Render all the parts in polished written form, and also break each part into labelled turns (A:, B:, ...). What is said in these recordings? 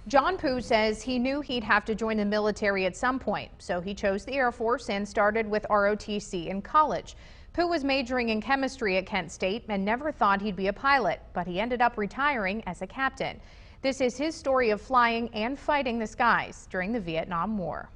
A: John Puch says he knew he'd have to join the military at some point, so he chose the Air Force and started with ROTC in college. Puch was majoring in chemistry at Kent State and never thought he'd be a pilot, but he ended up retiring as a captain. This is his story of flying and fighting the skies during the Vietnam War.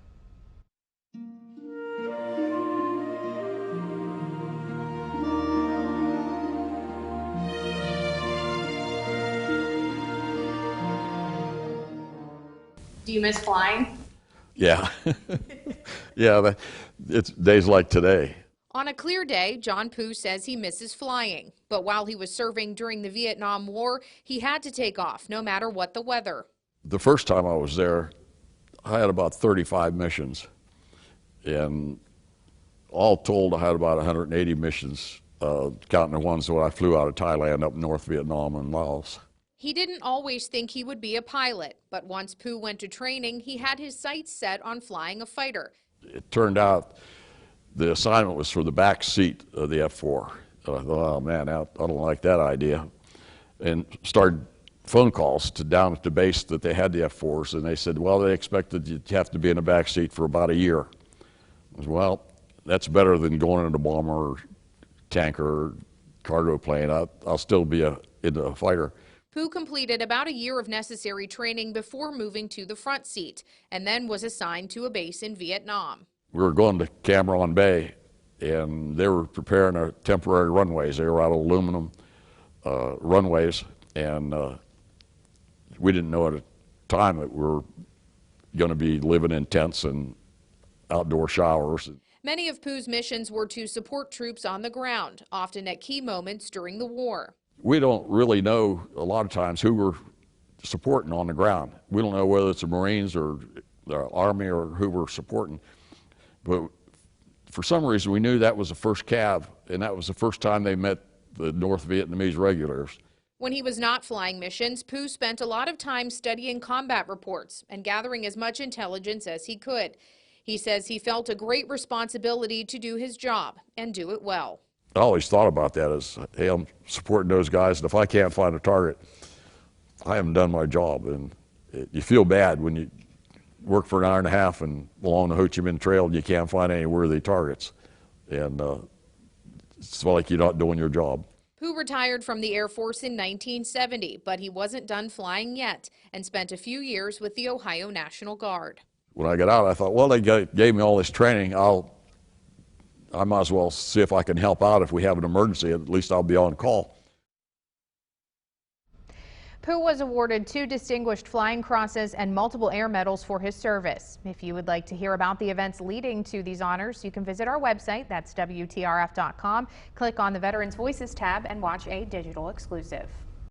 A: Do you miss flying?
B: Yeah. Yeah, it's days like today.
A: On a clear day, John Puch says he misses flying. But while he was serving during the Vietnam War, he had to take off no matter what the weather.
B: The first time I was there, I had about 35 missions. And all told, I had about 180 missions, counting the ones when I flew out of Thailand up North Vietnam and Laos.
A: He didn't always think he would be a pilot, but once Puch went to training, he had his sights set on flying a fighter.
B: It turned out the assignment was for the back seat of the F-4. I thought, oh man, I don't like that idea. And started phone calls to down at the base that they had the F-4s, and they said, well, they expected you to have to be in the back seat for about a year. I said, well, that's better than going in a bomber or tanker or cargo plane. I'll still be in a fighter.
A: Puch completed about a year of necessary training before moving to the front seat, and then was assigned to a base in Vietnam.
B: We were going to Cam Ranh Bay, and they were preparing our temporary runways. They were out of aluminum runways, and we didn't know at the time that we were going to be living in tents and outdoor showers.
A: Many of Puch's missions were to support troops on the ground, often at key moments during the war.
B: We don't really know a lot of times who we're supporting on the ground. We don't know whether it's the Marines or the Army or who we're supporting. But for some reason, we knew that was the first CAV, and that was the first time they met the North Vietnamese regulars.
A: When he was not flying missions, Puch spent a lot of time studying combat reports and gathering as much intelligence as he could. He says he felt a great responsibility to do his job and do it well.
B: I always thought about that as, hey, I'm supporting those guys, and if I can't find a target, I haven't done my job. And you feel bad when you work for an hour and a half and along the Ho Chi Minh Trail and you can't find any worthy targets. And it's like you're not doing your job.
A: Puch retired from the Air Force in 1970, but he wasn't done flying yet and spent a few years with the Ohio National Guard.
B: When I got out, I thought, well, they gave me all this training. I might as well see if I can help out if we have an emergency. At least I'll be on call.
A: Puch was awarded 2 Distinguished Flying Crosses and multiple air medals for his service. If you would like to hear about the events leading to these honors, you can visit our website, that's WTRF.com. Click on the Veterans Voices tab and watch a digital exclusive.